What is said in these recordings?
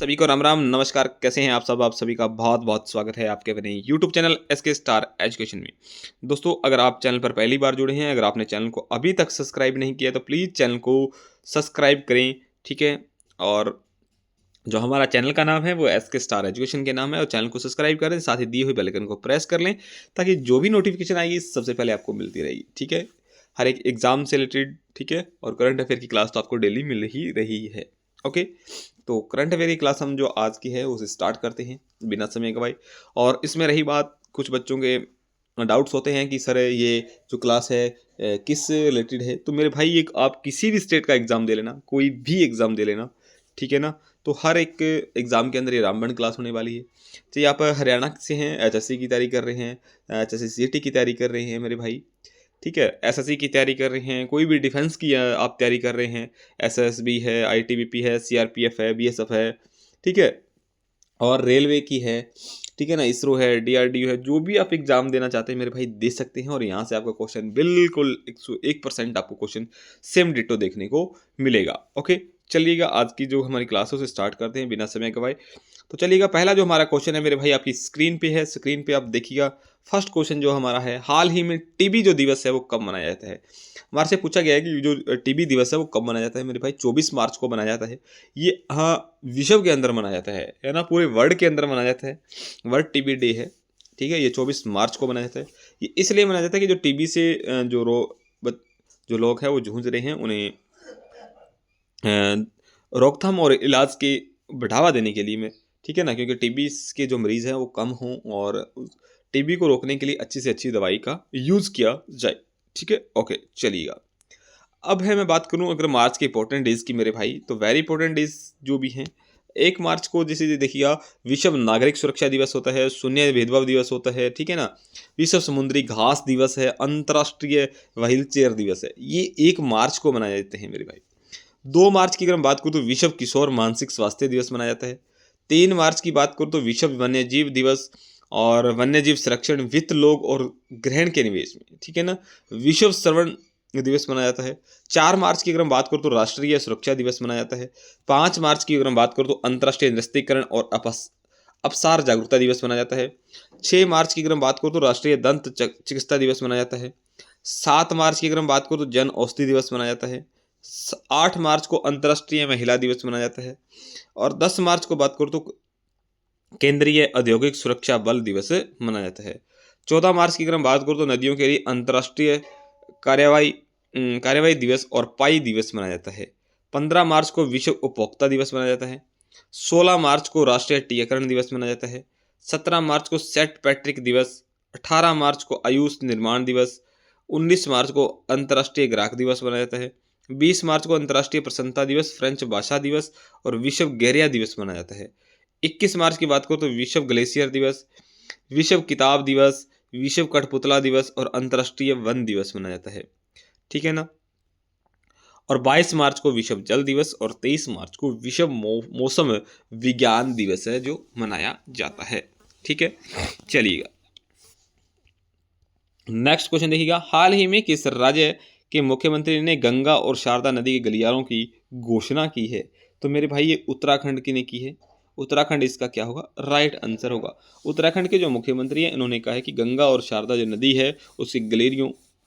सभी को राम राम नमस्कार। कैसे हैं आप सब? आप सभी का बहुत बहुत स्वागत है आपके अपने YouTube channel SK star education में। दोस्तों, अगर आप चैनल पर पहली बार जुड़े हैं, अगर आपने चैनल को अभी तक सब्सक्राइब नहीं किया तो प्लीज़ चैनल को सब्सक्राइब करें, ठीक है। और जो हमारा चैनल का नाम है वो एसके स्टार एजुकेशन के नाम है, और चैनल को सब्सक्राइब करें, साथ ही दिए हुए बेल आइकन को प्रेस कर लें ताकि जो भी नोटिफिकेशन आएगी सबसे पहले आपको मिलती रहेगी, ठीक है। हर एक एग्जाम से रिलेटेड, ठीक है, और करंट अफेयर की क्लास तो आपको डेली मिल ही रही है। ओके, तो करंट अफेयर की क्लास हम जो आज की है उसे स्टार्ट करते हैं बिना समय गवाए। और इसमें रही बात, कुछ बच्चों के डाउट्स होते हैं कि सर ये जो क्लास है किस रिलेटेड है। तो मेरे भाई, एक आप किसी भी स्टेट का एग्ज़ाम दे लेना, कोई भी एग्ज़ाम दे लेना, ठीक है ना। तो हर एक एग्ज़ाम के अंदर ये रामबन क्लास होने वाली है। चाहे आप हरियाणा से हैं, एचएससी की तैयारी कर रहे हैं, एचएससी सीईटी की तैयारी कर रहे हैं मेरे भाई, ठीक है, एसएससी की तैयारी कर रहे हैं, कोई भी डिफेंस की आप तैयारी कर रहे हैं, एसएसबी है, आईटीबीपी है, सीआरपीएफ है, बीएसएफ है, ठीक है, और रेलवे की है, ठीक है ना, इसरो है, डीआरडीओ है, जो भी आप एग्जाम देना चाहते हैं मेरे भाई दे सकते हैं। और यहाँ से आपका क्वेश्चन बिल्कुल 101% आपको क्वेश्चन सेम डिटो देखने को मिलेगा। ओके, चलिएगा आज की जो हमारी क्लास है उसे स्टार्ट करते हैं बिना समय गवाए। तो चलिएगा, पहला जो हमारा क्वेश्चन है मेरे भाई आपकी स्क्रीन पे है, स्क्रीन पे आप देखिएगा। फर्स्ट क्वेश्चन जो हमारा है, हाल ही में टीबी जो दिवस है वो कब मनाया जाता है। हमारे से पूछा गया है कि जो टीबी दिवस है वो कब मनाया जाता है मेरे भाई। 24 मार्च को मनाया जाता है। ये हाँ, विश्व के अंदर मनाया जाता है ना, पूरे वर्ल्ड के अंदर मनाया जाता है। वर्ल्ड टीबी डे है, ठीक है। ये 24 मार्च को मनाया जाता है। ये इसलिए मनाया जाता है कि जो टीबी से जो लोग हैं वो जूझ रहे हैं, उन्हें रोकथाम और इलाज के बढ़ावा देने के लिए में, ठीक है ना, क्योंकि टीबी के जो मरीज़ हैं वो कम हों और टीबी को रोकने के लिए अच्छी से अच्छी दवाई का यूज़ किया जाए, ठीक है। ओके, चलिएगा। अब है, मैं बात करूं अगर मार्च के इंपॉर्टेंट डेज की मेरे भाई, तो वेरी इंपॉर्टेंट डेज जो भी हैं। 1 मार्च को जैसे देखिएगा, विश्व नागरिक सुरक्षा दिवस होता है, शून्य भेदभाव दिवस होता है, ठीक है ना, विश्व समुद्री घास दिवस है, अंतर्राष्ट्रीय व्हील चेयर दिवस है। ये 1 मार्च को मनाए जाते हैं मेरे भाई। 2 मार्च की अगर हम बात करूँ तो विश्व किशोर मानसिक स्वास्थ्य दिवस मनाया जाता है। 3 मार्च की बात करूँ तो विश्व वन्यजीव दिवस और वन्यजीव संरक्षण, वित्त, लोग और ग्रहण के निवेश में, ठीक है ना, विश्व श्रवण दिवस मनाया जाता है। 4 मार्च की अगर हम बात करूँ तो राष्ट्रीय सुरक्षा दिवस मनाया जाता है। 5 मार्च की अगर हम बात करूँ तो अंतर्राष्ट्रीय निरस्त्रीकरण और अपसार जागरूकता दिवस मनाया जाता है। 6 मार्च की अगर हम बात करूँ तो राष्ट्रीय दंत चिकित्सा दिवस मनाया जाता है। 7 मार्च की अगर हम बात करूँ तो जन औषधि दिवस मनाया जाता है। 8 मार्च को अंतर्राष्ट्रीय महिला दिवस मनाया जाता है। और 10 मार्च को बात करूँ तो केंद्रीय औद्योगिक सुरक्षा बल दिवस मनाया जाता है। 14 मार्च की अगर हम बात करूँ तो नदियों के लिए अंतर्राष्ट्रीय कार्यवाही कार्यवाही दिवस और पाई दिवस मनाया जाता है। 15 मार्च को विश्व उपभोक्ता दिवस मनाया जाता है। 16 मार्च को राष्ट्रीय टीकाकरण दिवस मनाया जाता है। 17 मार्च को सेंट पैट्रिक दिवस। 18 मार्च को आयुष निर्माण दिवस। 19 मार्च को अंतर्राष्ट्रीय ग्राहक दिवस मनाया जाता है। 20 मार्च को अंतर्राष्ट्रीय प्रसन्नता दिवस, फ्रेंच भाषा दिवस और विश्व गैरिया दिवस मनाया जाता है। 21 मार्च की बात करो तो विश्व ग्लेशियर दिवस, विश्व किताब दिवस, विश्व कठपुतला दिवस और अंतर्राष्ट्रीय वन दिवस मनाया जाता है, ठीक है ना। और 22 मार्च को विश्व जल दिवस और 23 मार्च को विश्व मौसम विज्ञान दिवस है जो मनाया जाता है, ठीक है। चलिएगा, नेक्स्ट क्वेश्चन देखिएगा। हाल ही में किस राज्य के मुख्यमंत्री ने गंगा और शारदा नदी के गलियारों की घोषणा की है? तो मेरे भाई ये उत्तराखंड की ने की है। उत्तराखंड इसका क्या होगा? राइट आंसर होगा। उत्तराखंड के जो मुख्यमंत्री हैं इन्होंने कहा है कि गंगा और शारदा जो नदी है उसकी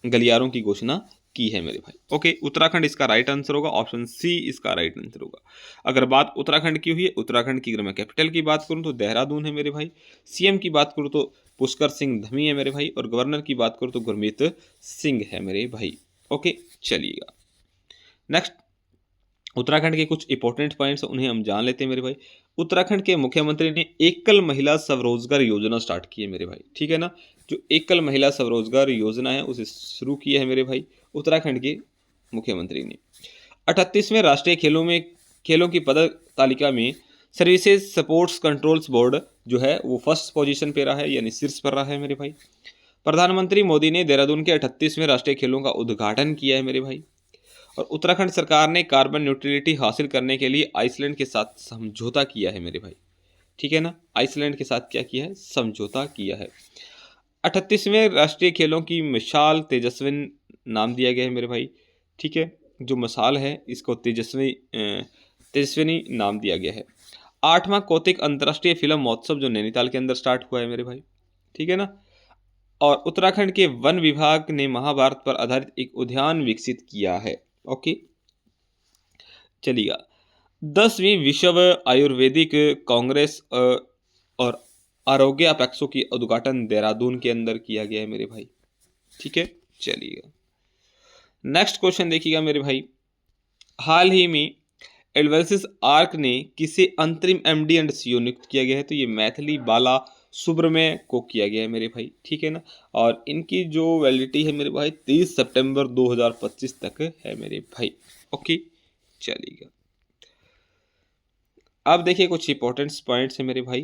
गलियारों की घोषणा की है मेरे भाई। ओके, उत्तराखंड इसका राइट आंसर होगा। ऑप्शन सी इसका राइट आंसर होगा। अगर बात उत्तराखंड की हुई है, उत्तराखंड की अगर मैं कैपिटल की बात करूं तो देहरादून है मेरे भाई। सीएम की बात करूं तो पुष्कर सिंह धमी है मेरे भाई। और गवर्नर की बात करूं तो गुरमीत सिंह है मेरे भाई। ओके, चलिएगा नेक्स्ट। उत्तराखंड के कुछ इंपॉर्टेंट पॉइंट्स उन्हें हम जान लेते हैं मेरे भाई। उत्तराखंड के मुख्यमंत्री ने एकल महिला स्वरोजगार योजना स्टार्ट की है मेरे भाई, ठीक है ना। जो एकल महिला स्वरोजगार योजना है उसे शुरू किया है मेरे भाई उत्तराखंड के मुख्यमंत्री ने। 38वें राष्ट्रीय खेलों की पदक तालिका में सर्विसेज सपोर्ट्स कंट्रोल्स बोर्ड जो है वो फर्स्ट पोजीशन पे रहा है, यानी शीर्ष पर रहा है मेरे भाई। प्रधानमंत्री मोदी ने देहरादून के 38वें राष्ट्रीय खेलों का उद्घाटन किया है मेरे भाई। और उत्तराखंड सरकार ने कार्बन न्यूट्रलिटी हासिल करने के लिए आइसलैंड के साथ समझौता किया है मेरे भाई, ठीक है ना। आइसलैंड के साथ क्या किया है? समझौता किया है। 38वें राष्ट्रीय खेलों की मिसाल तेजस्वी नाम दिया गया है मेरे भाई, ठीक है। जो मसाल है इसको तेजस्विनी नाम दिया गया है। 8वां कौतिक अंतर्राष्ट्रीय फिल्म महोत्सव जो नैनीताल के अंदर स्टार्ट हुआ है मेरे भाई, ठीक है ना। और उत्तराखंड के वन विभाग ने महाभारत पर आधारित एक उद्यान विकसित किया है। ओके, चलिएगा। 10वीं विश्व आयुर्वेदिक कांग्रेस और आरोग्य अपेक्षों की उद्घाटन देहरादून के अंदर किया गया है मेरे भाई, ठीक है। चलिएगा, नेक्स्ट क्वेश्चन देखिएगा मेरे भाई। हाल ही में एडवेंसिस आर्क ने किसे अंतरिम एमडी एंड सीईओ नियुक्त किया गया है? तो ये मैथिली बाला सुब्रमण्य को किया गया है मेरे भाई, ठीक है ना। और इनकी जो वैलिडिटी है मेरे भाई 30 सितंबर 2025 तक है मेरे भाई। ओके, चलिएगा। अब देखिए कुछ इंपॉर्टेंट पॉइंट्स है मेरे भाई।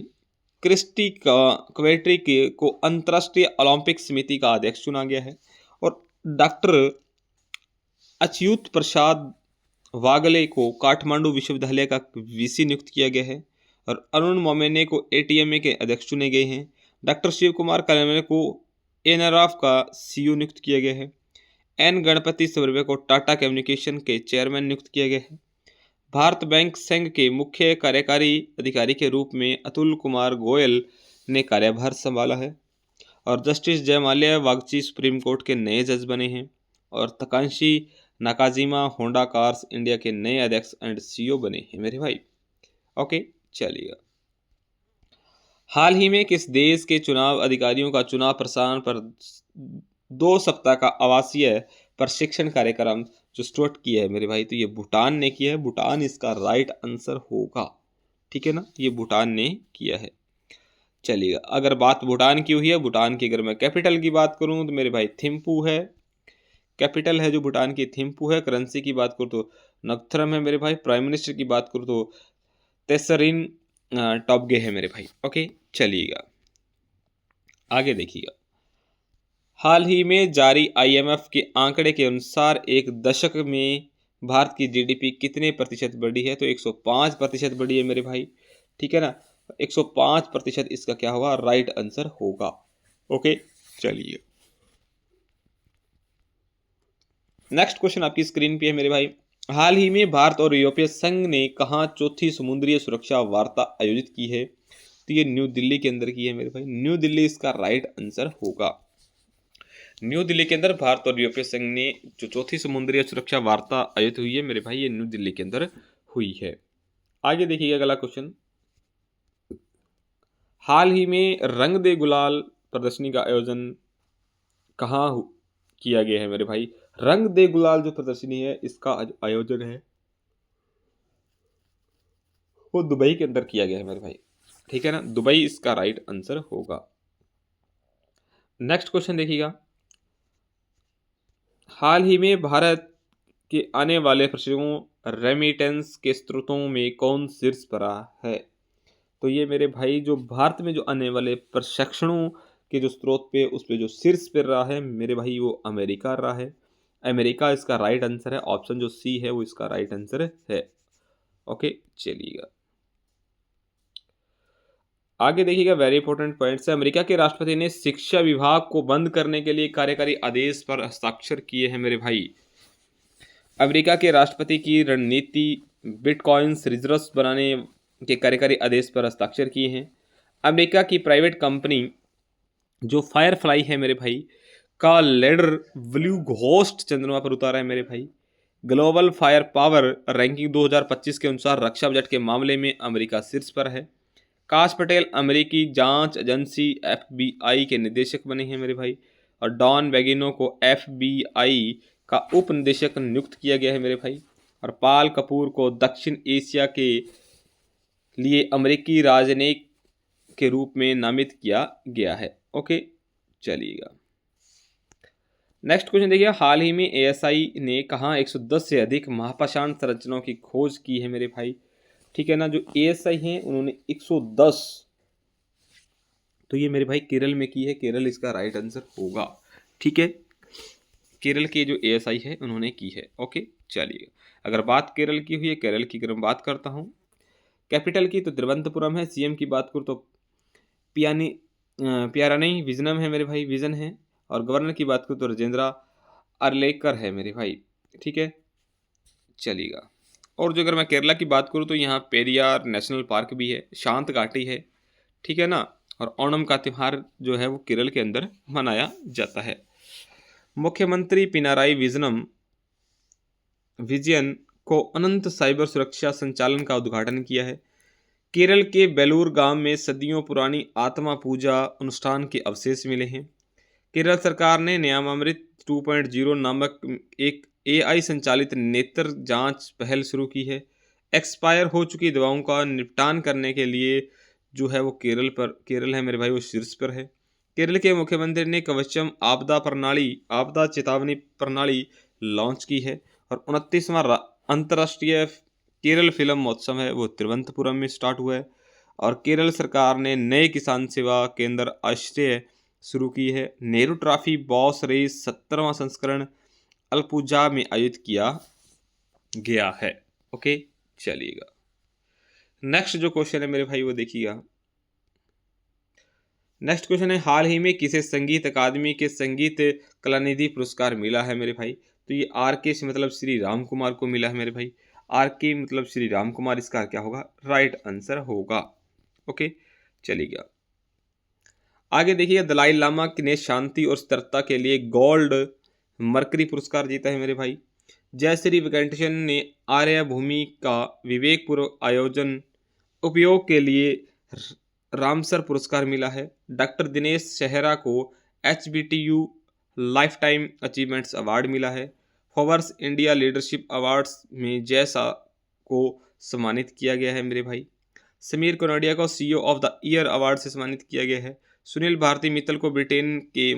क्रिस्टी क्वेट्री को अंतर्राष्ट्रीय ओलंपिक समिति का अध्यक्ष चुना गया है। और डॉक्टर अच्युत प्रसाद वागले को काठमांडू विश्वविद्यालय का वीसी नियुक्त किया गया है। और अरुण मोमेने को एटीएमए के अध्यक्ष चुने गए हैं। डॉक्टर शिव कुमार कलमे को एनआरएफ का सीईओ नियुक्त किया गया है। एन गणपति सुब्रमण्य को टाटा कम्युनिकेशन के चेयरमैन नियुक्त किया गया है। भारत बैंक संघ के मुख्य कार्यकारी अधिकारी के रूप में अतुल कुमार गोयल ने कार्यभार संभाला है। और justice Joymalya Bagchi supreme court के नए जज बने हैं। और तकांशी नाकाजिमा होंडा कार्स इंडिया के नए अध्यक्ष एंड सीईओ बने हैं मेरे भाई। ओके, चलिए। हाल ही में किस देश के चुनाव अधिकारियों का चुनाव प्रसारण पर 2 सप्ताह का आवासीय प्रशिक्षण कार्यक्रम जो स्टार्ट किया है मेरे भाई? तो ये भूटान ने किया है। भूटान इसका राइट आंसर होगा, ठीक है ना। ये भूटान ने किया है। चलिएगा, अगर बात भूटान की हुई है, भूटान की अगर मैं कैपिटल की बात करूं तो मेरे भाई थिम्पू है। कैपिटल है जो भूटान की थिम्पू है। करेंसी की बात करूँ तो नक्थरम है मेरे भाई। प्राइम मिनिस्टर की बात करूँ तो तेसरिन टॉबगे है मेरे भाई। ओके, चलिएगा, आगे देखिएगा। हाल ही में जारी आईएमएफ के आंकड़े के अनुसार एक दशक में भारत की जीडीपी कितने प्रतिशत बढ़ी है? तो 105% बढ़ी है मेरे भाई, ठीक है ना। 105% इसका क्या होगा? राइट आंसर होगा। ओके, चलिए, नेक्स्ट क्वेश्चन आपकी स्क्रीन पे है मेरे भाई। हाल ही में भारत और यूरोपीय संघ ने कहाँ चौथी समुद्रीय सुरक्षा वार्ता आयोजित की है? तो ये न्यू दिल्ली के अंदर की है मेरे भाई। न्यू दिल्ली इसका राइट आंसर होगा। न्यू दिल्ली के अंदर भारत और यूरोपीय संघ ने जो चौथी समुद्रीय सुरक्षा वार्ता आयोजित हुई है मेरे भाई, ये न्यू दिल्ली के अंदर हुई है। आगे देखिएगा अगला क्वेश्चन। हाल ही में रंग दे गुलाल प्रदर्शनी का आयोजन कहाँ किया गया है मेरे भाई? रंग दे गुलाल जो प्रदर्शनी है इसका आयोजन है वो दुबई के अंदर किया गया है मेरे भाई, ठीक है ना। दुबई इसका राइट आंसर होगा। नेक्स्ट क्वेश्चन देखिएगा। हाल ही में भारत के आने वाले प्रशिक्षुओं रेमिटेंस के स्रोतों में कौन शीर्ष पर रहा है? तो ये मेरे भाई जो भारत में जो आने वाले प्रशिक्षणों के जो स्रोत पे उस पे जो शीर्ष पर रहा है मेरे भाई वो अमेरिका रहा है। अमेरिका इसका राइट आंसर है। ऑप्शन जो सी है वो इसका राइट आंसर है। ओके, चलिएगा, आगे देखिएगा। वेरी इंपॉर्टेंट पॉइंट्स है। अमेरिका के राष्ट्रपति ने शिक्षा विभाग को बंद करने के लिए कार्यकारी आदेश पर हस्ताक्षर किए हैं मेरे भाई। अमेरिका के राष्ट्रपति की रणनीति बिटकॉइंस रिजर्व्स बनाने के कार्यकारी आदेश पर हस्ताक्षर किए हैं। अमेरिका की प्राइवेट कंपनी जो फायरफ्लाई है मेरे भाई का लैंडर ब्लू घोस्ट चंद्रमा पर उतारा है मेरे भाई। ग्लोबल फायर पावर रैंकिंग 2025 के अनुसार रक्षा बजट के मामले में अमेरिका शीर्ष पर है। काश पटेल अमेरिकी जांच एजेंसी एफबीआई के निदेशक बने हैं मेरे भाई। और डॉन बेगिनो को एफबीआई का उप निदेशक नियुक्त किया गया है मेरे भाई। और पाल कपूर को दक्षिण एशिया के लिए अमेरिकी राजनयिक के रूप में नामित किया गया है। ओके, चलिएगा, नेक्स्ट क्वेश्चन देखिए। हाल ही में एएसआई ने कहाँ 110 से अधिक महापाषाण संरचनाओं की खोज की है मेरे भाई, ठीक है ना। जो एएसआई हैं उन्होंने 110, तो ये मेरे भाई केरल में की है। केरल इसका राइट आंसर होगा, ठीक है। केरल के जो एएसआई है उन्होंने की है। ओके, चलिए, अगर बात केरल की हुई है, केरल की अगर मैं बात करता हूँ कैपिटल की तो तिरुवनंतपुरम है। सीएम की बात करूँ तो प्यारानी विजनम है मेरे भाई, विजन है। और गवर्नर की बात करूँ तो राजेंद्र अर्लेकर है मेरे भाई, ठीक है। चलिएगा, और जो अगर मैं केरला की बात करूँ तो यहाँ पेरियार नेशनल पार्क भी है, शांत घाटी है, ठीक है ना। और ओणम का त्यौहार जो है वो केरल के अंदर मनाया जाता है। मुख्यमंत्री पिनाराई विजयन को अनंत साइबर सुरक्षा संचालन का उद्घाटन किया है। केरल के बेलूर गांव में सदियों पुरानी आत्मा पूजा अनुष्ठान के अवशेष मिले हैं। केरल सरकार ने नियमामृत 2.0 नामक एक एआई संचालित नेत्र जांच पहल शुरू की है। एक्सपायर हो चुकी दवाओं का निपटान करने के लिए जो है वो केरल है मेरे भाई, वो शीर्ष पर है। केरल के मुख्यमंत्री ने कवचम आपदा चेतावनी प्रणाली लॉन्च की है। और 29वां अंतर्राष्ट्रीय केरल फिल्म महोत्सव है वो तिरुवनंतपुरम में स्टार्ट हुआ है। और केरल सरकार ने नए किसान सेवा केंद्र आश्रय शुरू की है। नेहरू ट्रॉफी बॉस रेस 70वां संस्करण अल्पुजा में आयोजित किया गया है। ओके, चलिएगा नेक्स्ट जो क्वेश्चन है मेरे भाई वो देखिएगा। नेक्स्ट क्वेश्चन है, हाल ही में किसे संगीत अकादमी के संगीत कलानिधि पुरस्कार मिला है मेरे भाई? तो ये आर के से मतलब श्री राम कुमार को मिला है मेरे भाई। आर के मतलब श्री राम कुमार, इसका क्या होगा? राइट आंसर होगा। ओके, चलिएगा आगे देखिए। दलाई लामा ने शांति और स्थिरता के लिए गोल्ड मरकरी पुरस्कार जीता है मेरे भाई। जयश्री वेंकटेशन ने आर्यभूमि का विवेकपूर्वक आयोजन उपयोग के लिए रामसर पुरस्कार मिला है। डॉक्टर दिनेश शेहरा को HBTU life time achievements award मिला है। फोर्ब्स इंडिया लीडरशिप अवार्ड्स में जैसा को सम्मानित किया गया है मेरे भाई। समीर कनोडिया को CEO of the year award से सम्मानित किया गया है। सुनील भारती मित्तल को ब्रिटेन के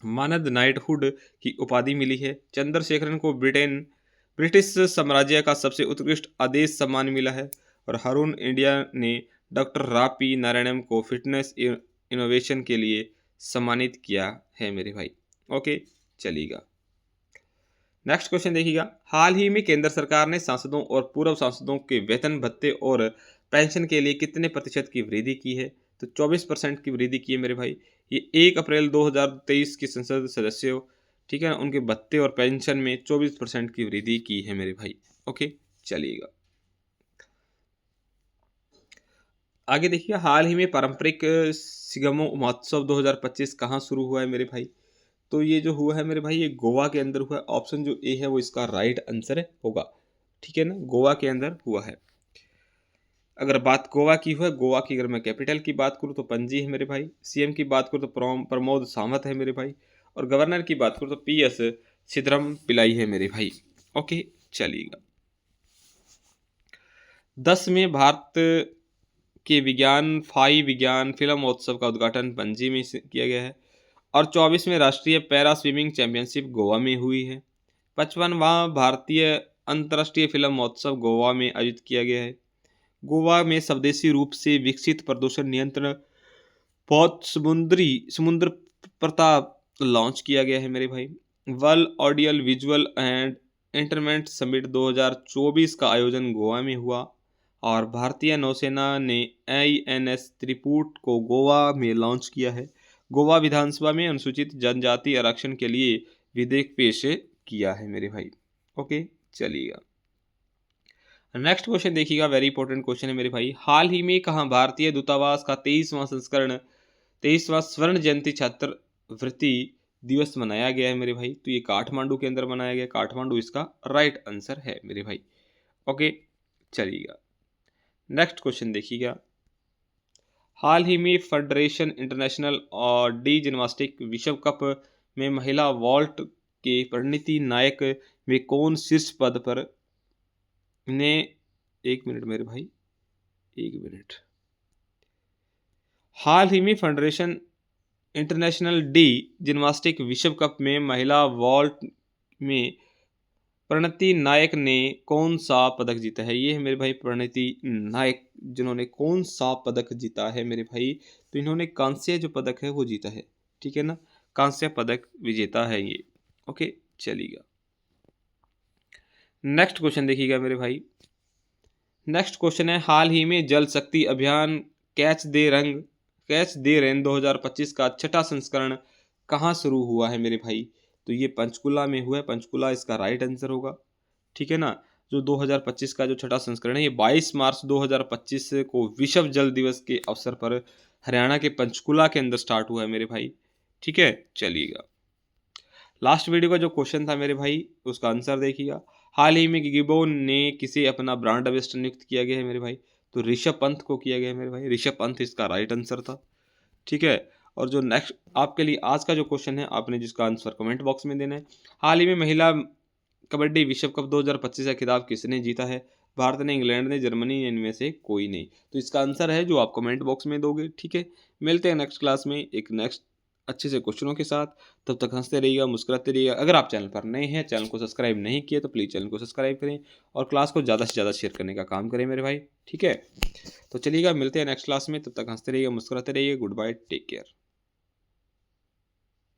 मानद नाइटहुड की उपाधि मिली है। चंद्रशेखरन को ब्रिटिश साम्राज्य का सबसे उत्कृष्ट आदेश सम्मान मिला है। और हारून इंडिया ने डॉक्टर रापी नारायणम को फिटनेस इनोवेशन के लिए सम्मानित किया है मेरे भाई। ओके, चलिएगा नेक्स्ट क्वेश्चन देखिएगा। हाल ही में केंद्र सरकार ने सांसदों और पूर्व सांसदों के वेतन भत्ते और पेंशन के लिए कितने प्रतिशत की वृद्धि की है? तो 24% की वृद्धि की है मेरे भाई। ये 1 अप्रैल 2023 की संसद सदस्यों, ठीक है ना, उनके भत्ते और पेंशन में 24% की वृद्धि की है मेरे भाई। ओके, चलिएगा आगे देखिए। हाल ही में पारंपरिक सिगमो महोत्सव 2025 कहाँ शुरू हुआ है मेरे भाई? तो ये जो हुआ है मेरे भाई ये गोवा के अंदर हुआ है। ऑप्शन जो ए है वो इसका राइट आंसर होगा, ठीक है ना, गोवा के अंदर हुआ है। अगर बात गोवा की हुआ, गोवा की अगर मैं कैपिटल की बात करूँ तो पणजी है मेरे भाई। सीएम की बात करूँ तो प्रमोद सावंत है मेरे भाई। और गवर्नर की बात करूँ तो PS सिद्धरम पिलाई है मेरे भाई। ओके, चलिएगा 10 में भारत के विज्ञान फिल्म महोत्सव का उद्घाटन पणजी में किया गया है। और 24वें राष्ट्रीय पैरा स्विमिंग चैंपियनशिप गोवा में हुई है। 55वां भारतीय अंतर्राष्ट्रीय फिल्म महोत्सव गोवा में आयोजित किया गया है। गोवा में स्वदेशी रूप से विकसित प्रदूषण नियंत्रण बहुत समुद्र प्रताप लॉन्च किया गया है मेरे भाई। World audio visual and entertainment summit 2024 का आयोजन गोवा में हुआ। और भारतीय नौसेना ने INS त्रिपुट को गोवा में लॉन्च किया है। गोवा विधानसभा में अनुसूचित जनजाति आरक्षण के लिए विधेयक पेश किया है मेरे भाई। ओके, चलिएगा नेक्स्ट क्वेश्चन देखिएगा। वेरी इंपॉर्टेंट क्वेश्चन है मेरे भाई। हाल ही में कहाँ भारतीय दूतावास का 23वां स्वर्ण जयंती छात्रवृत्ति दिवस मनाया गया है मेरे भाई? तो ये काठमांडू के अंदर मनाया गया। काठमांडू इसका राइट आंसर है मेरे भाई। ओके, चलिएगा नेक्स्ट क्वेश्चन देखिएगा। हाल ही में फेडरेशन इंटरनेशनल और डी जिम्नास्टिक विश्व कप में महिला वॉल्ट के परिणीति नायक में कौन शीर्ष पद पर ने? एक मिनट मेरे भाई, एक मिनट। हाल ही में फेडरेशन इंटरनेशनल डी जिम्नास्टिक विश्व कप में महिला वॉल्ट में परिणीति नायक ने कौन सा पदक जीता है? ये है मेरे भाई परिणीति नायक, जिन्होंने कौन सा पदक जीता है मेरे भाई? तो इन्होंने कांस्य जो पदक है वो जीता है, ठीक है ना, कांस्य पदक विजेता है ये। ओके, चलिएगा नेक्स्ट क्वेश्चन देखिएगा मेरे भाई। नेक्स्ट क्वेश्चन है, हाल ही में जल शक्ति अभियान कैच दे रेन 2025 का 6ठा संस्करण कहाँ शुरू हुआ है मेरे भाई? तो ये पंचकुला में हुआ है। पंचकुला इसका राइट आंसर होगा, ठीक है ना। जो 2025 का जो छठा संस्करण है, ये 22 मार्च 2025 को विश्व जल दिवस के अवसर पर हरियाणा के पंचकुला के अंदर स्टार्ट हुआ है मेरे भाई। ठीक है, चलिएगा लास्ट वीडियो का जो क्वेश्चन था मेरे भाई, उसका आंसर देखिएगा। हाल ही में गिबोन ने किसे अपना ब्रांड एम्बेसडर नियुक्त किया गया है मेरे भाई? तो ऋषभ पंत को किया गया है मेरे भाई। ऋषभ पंत इसका राइट आंसर था। ठीक है, और जो नेक्स्ट आपके लिए आज का जो क्वेश्चन है, आपने जिसका आंसर कमेंट बॉक्स में देना है। हाल ही में महिला कबड्डी विश्व कप 2025 का खिताब किसने जीता है? भारत ने, इंग्लैंड ने, जर्मनी ने, इनमें से कोई नहीं। तो इसका आंसर है जो आप कमेंट बॉक्स में दोगे। ठीक है, मिलते हैं नेक्स्ट क्लास में एक नेक्स्ट अच्छे से क्वेश्चनों के साथ। तब तक हंसते रहिएगा, मुस्कुराते रहिएगा। अगर आप चैनल पर नए हैं, चैनल को सब्सक्राइब नहीं किए तो प्लीज़ चैनल को सब्सक्राइब करें और क्लास को ज़्यादा से ज़्यादा शेयर करने का काम करें मेरे भाई। ठीक है, तो चलिएगा मिलते हैं नेक्स्ट क्लास में। तब तक हंसते रहिएगा, मुस्कुराते रहिए। Goodbye, take care.